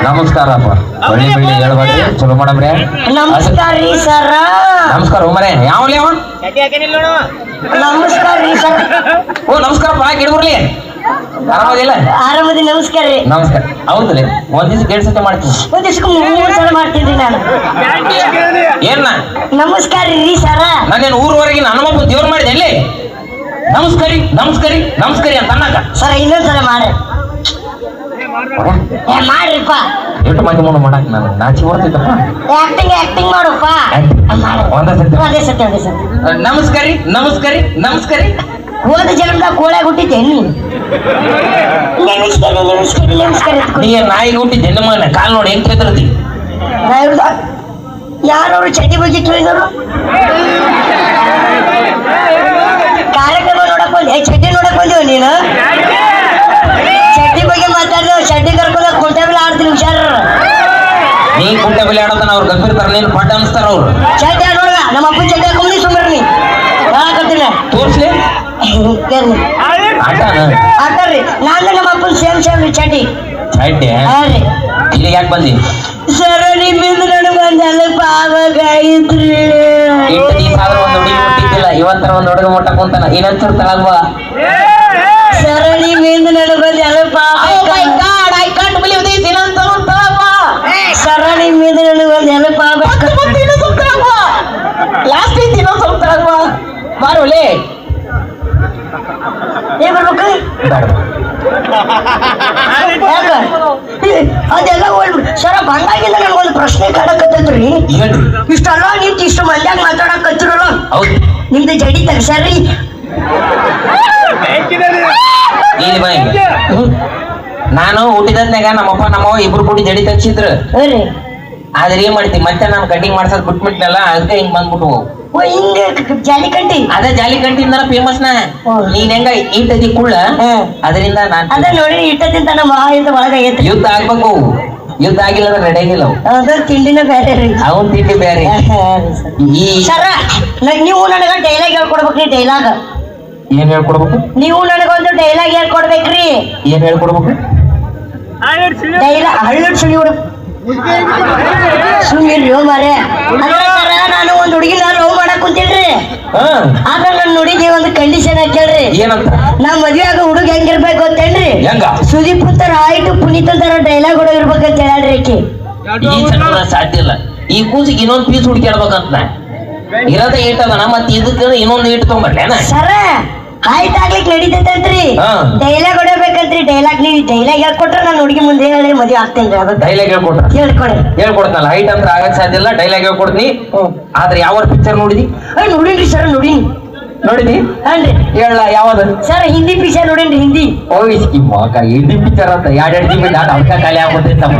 ನಮಸ್ಕಾರಪ್ಪ. ಒಳ್ಳೆ ಬೆಳ್ಳಿ ಹೇಳ್ಬೇಡ್ರಿ, ಚಲೋ ಮಾಡಮ್ರಿ. ನಮಸ್ಕಾರ ರೀ ಸರ. ನಮಸ್ಕಾರ ಉಮರೇ. ಯಾವಲ್ಲಿ ಅವ? ನಮಸ್ಕಾರ ರೀ ಸರ್. ಓ ನಮಸ್ಕಾರಪ್ಪ. ಗಿಡಬರ್ಲಿ ಆರಾಮದಿಲ್ಲ? ಆರಾಮದಿ. ನಮಸ್ಕಾರ ರೀ. ನಮಸ್ಕಾರ. ಹೌದ್ರಿ, ಒಂದ್ ದಿವ್ಸ 2 ಸತಿ ಮಾಡ್ತೀನಿ. ಒಂದ್ ದಿವ್ಸಕ್ಕೆ 3 ಸಲ ಮಾಡ್ತೀನಿ ನಾನು. ಏನ ನಮಸ್ಕಾರ ರೀ ಸರ. ನಾನೇನು ಊರವರೆಗೆ ಹನುಮಪ್ಪ ದೇವ್ರು ಮಾಡಿದೆ ಅಲ್ಲಿ ನಮಸ್ಕಾರಿ ನಮಸ್ಕಾರಿ ನಮಸ್ಕಾರಿ ಅಂತ ಅನ್ನಕ ಸರ ಇನ್ನೊಂದ್ಸಲ ಮಾಡ್ರಿ. ಮಾಡ್ರಿಪ್ಪ. ಎಷ್ಟು ಮಂದಿ ಮುಂದೆ ಮಾಡಕ್ ನಾನು ನಾಚಿ ಬರ್ತೈತಪ್ಪ. ಆಕ್ಟಿಂಗ್ ಮಾಡಪ್ಪ. ಒಂದೇ ಸತಿ ಅದೇ ಸತ್ಯ. ನಮಸ್ಕಾರಿ ನಮಸ್ಕಾರಿ ನಮಸ್ಕಾರಿ. ಹೋದ ಜನ್ಮದಾಗ ಕೋಳ್ಯಾಗ ಹುಟ್ಟಿದ್ದೆ ನೀ. ನಮಸ್ಕಾರ. ನೀ ನಾಯಿಗೆ ಹುಟ್ಟಿದ್ದೆ ನಮ್ಮ ಮಗನ ಕಾಲ್ ನೋಡಿ ಹೆಂಗ್ ಕೇಳ್ತಿರ್ತಿ. ಯಾರವ್ರು ಚಡ್ಡಿ ಬಗ್ಗೆ ಕೇಳಿದವರು? ಕಾರ್ಯಕ್ರಮ ನೋಡಕ್ ಬಂದೆ, ಚಡ್ಡಿ ನೋಡಕ್ ಬಂದೇವ ನೀನು? ಚಡ್ಡಿ ಬಗ್ಗೆ ಮಾತಾಡಿದೆವು. ಚಡ್ಡಿ ಕರ್ಕೊಂಡ ಕುಂಟೆ ಬೆಲೆ ಆಡ್ತೀನಿ, ಹುಷಾರ. ನೀ ಕುಂಟೆ ಬೆಲೆ ಆಡೋದನ್ನ ಅವ್ರು ಗಂಭೀರ್ತಾರ, ನೀನು ಪಾಠ ಅನಿಸ್ತಾರ ಅವ್ರು. ಚಡ್ಡಿ ನೋಡುವ ನಮ್ಮ ಅಪ್ಪನ ಚಡ್ಡಿ ಹಾಕೊಂಡಿ ಸುಮ್ಮನೆ ಹೇಳಕತ್ತೀನಿ. ತೋರ್ಸ್ಲಿ ಆಟರಿ. ನಾನು ನಮ್ಮ ಅಪ್ಪನ ಸೇಮ್ ರೀ ಚಡ್ಡಿ. ಚಡ್ಡಿ ಇಲ್ಲಿ ಯಾಕೆ ಬಂದಿ? ಸರ ನಿಮ್ಮಿಂದ ನನಗೆ ಒಂದೆಲ್ಲ ಪಾವಾಗೈತ್ರಿ. ಇಟ್ಟು ದಿವಸ ಆದ್ರೂ ಒಂದು ಹುಡುಗಿ ಮುಟ್ಟಿದ್ದಿಲ್ಲ, ಇವತ್ತರ ಒಂದು ಹುಡುಗ ಮುಟ್ಟ ಕುಂತಾನ. ಇನ್ನೊಂದ್ಸಲ ತಳಲ್ವಾ? ಸರ ನಿಮ್ಮಿಂದ ನನಗೊಂದೆಲ್ಲ ಸರ ನಿಮ್ಮಿಂದ ನನಗೊಂದೆಲ್ಲ ಲಾಸ್ಟ್ ಐತಿ ಇನ್ನೊಂದ್ ಸ್ವಲ್ಪ ತಳಲ್ವಾ? ಬಾರೋಲೆ ಏನ್ ಬರ್ಬೇಕು? ಅದೆಲ್ಲ ಹೋಗ್ಬಿಡು ಸರ. ಬಂದಾಗಿಂದ ನನಗೊಂದು ಪ್ರಶ್ನೆ ಕಾಡಕತ್ತೈತ್ರಿ. ಇಷ್ಟಲ್ಲ ನಿಂತು ಇಷ್ಟು ಮಂದ್ಯಾಗ ಮಾತಾಡಕತ್ತಿರಲ್ಲ, ನಿಮ್ದು ಜಡಿ ತಗ್ಸ್ಯಾರ್ರಿ? ನಾನು ಹುಟ್ಟಿದ್ನಾಗ ನಮ್ಮಪ್ಪ ನಮ್ಮವ್ವ ಇಬ್ರು ಕೂಡಿ ಜಡಿ ತಗ್ಸಿದ್ರು. ಆದ್ರೆ ಏನ್ ಮಾಡ್ತಿ, ಮತ್ತೆ ನಾನು ಕಟಿಂಗ್ ಮಾಡ್ಸೋದ್ ಬಿಟ್ಬಿಟ್ನಲ್ಲ, ಅದಕ್ಕೆ ಹಿಂಗ್ ಬಂದ್ಬಿಟ್ಟು ಹಿಂಗ ಜಾಲಿಕಂಟಿ. ಅದೇ ಜಾಲಿಕಂಟಿಂದ ಫೇಮಸ್ ನ. ನೀನ್ ಹೆಂಗ ಈಟದಿ ಕುಳ್ಳ, ಅದರಿಂದ ನಾನು ಅದ ನೋಡಿ ಇಟ್ಟದಿಂದ ನಮ್ಮ ಮಹಾಯುದ್ಧ ಒಳಗಾಗೈತ್ರಿ. ಯುದ್ಧ ಆಗ್ಬೇಕು. ಯುದ್ಧ ಆಗಿಲ್ಲ ಅಂದ್ರೆ ನಡೆಯಂಗಿಲ್ಲ. ಅದ ತಿಂಡಿನ ಬೇರೆ ರೀ. ಅವನ್ ತಿಂಡಿ ಬೇರೆ. ಸರ ನೀವು ನನಗ ಡೈಲಾಗ್ ಹೇಳ್ಕೊಡ್ಬೇಕ್ರಿ. ಡೈಲಾಗ್ ಏನ್ ಹೇಳ್ಕೊಡ್ಬೇಕು? ನೀವು ನನಗೊಂದು ಡೈಲಾಗ್ ಹೇಳ್ಕೊಡ್ಬೇಕ್ರಿ. ಏನ್ ಹೇಳ್ಕೊಡ್ಬೇಕು? ಡೈಲಾಗ್ ಹಳ್ಳು ಸುಳಿ ಹುಡುಗ ಸುಮ್ಮಿರ್ರಿ ಮಾರೇ. ಸರ ನಾನು ಒಂದ್ ಹುಡುಗಿನ ಲವ್ ಮಾಡಕ್ ಕುಂತಿಲ್ರಿ. ಆದ್ರ ನನ್ ಹುಡುಗಿ ಒಂದು ಕಂಡೀಷನ್ ಹಾಕ್ಯಾಳ್ರಿ. ಏನಂತ? ನಾ ಮದ್ವೆ ಆಗ ಹುಡುಗ ಹೆಂಗಿರ್ಬೇಕು ಗೊತ್ತೇನ್ರಿ? ಸುದೀಪ್ ತರ ಆಯ್ತು ಪುನೀತ್ ತರ ಡೈಲಾಗ್ ಹುಡುಗ ಇರ್ಬೇಕಂತ ಹೇಳ್ರಿ ಆಕಿ. ಈ ಚಂದ್ರ ಸಾಧ್ಯ ಇಲ್ಲ. ಈ ಕೂಸಿಗೆ ಇನ್ನೊಂದ್ ಪೀಸ್ ಹುಡುಕ್ಯಾಡ್ಬೇಕಂತ ಇರೋದೇ ಏಟದನ, ಮತ್ತೆ ಇದಕ್ಕೆ ಇನ್ನೊಂದು ಏಟ್ ತಗೊಂಡ್ಬರ್ಲೇನ? ಸರ ಆಯ್ತು ಆಗ್ಲಿಕ್ಕೆ ನಡೀತೈತಂತ್ರಿ. ಡೈಲಾಗ್ ಹೊಡಬೇಕಂತ್ರಿ. ಡೈಲಾಗ್ ನೀವು ಡೈಲಾಗ್ ಹೇಳ್ಕೊಟ್ರೆ ನಾನು ಹುಡುಗಿ ಮುಂದೆ ಹೇಳಿ ಮದುವೆ ಆಗ್ತೇನ್ರಿ. ಡೈಲಾಗ್ ಹೇಳ್ಕೊಡ್ತಾನಲ್ಲ. ಹೈಟ್ ಅಂತ ಆಗಕ್ ಸಾಧ್ಯ ಇಲ್ಲ. ಡೈಲಾಗ್ ಹೇಳ್ಕೊಡ್ತೀನಿ. ಆದ್ರೆ ಯಾವ ಪಿಕ್ಚರ್ ನೋಡಿದಿ? ನೋಡಿನ್ರಿ ಸರ್. ನೋಡಿದಿ? ಹಾನ್ರಿ. ಹೇಳ ಯಾವ್ದು? ಸರ್ ಹಿಂದಿ ಪಿಕ್ಚರ್ ನೋಡೇನ್ರಿ. ಹಿಂದಿ ಹಿಂದಿ ಪಿಕ್ಚರ್ ಅಂತ 2 GB ಅವಕ ಖಾಲಿ ಆಗ್ಬಿಟ್ಟಿರ್ತಾವ.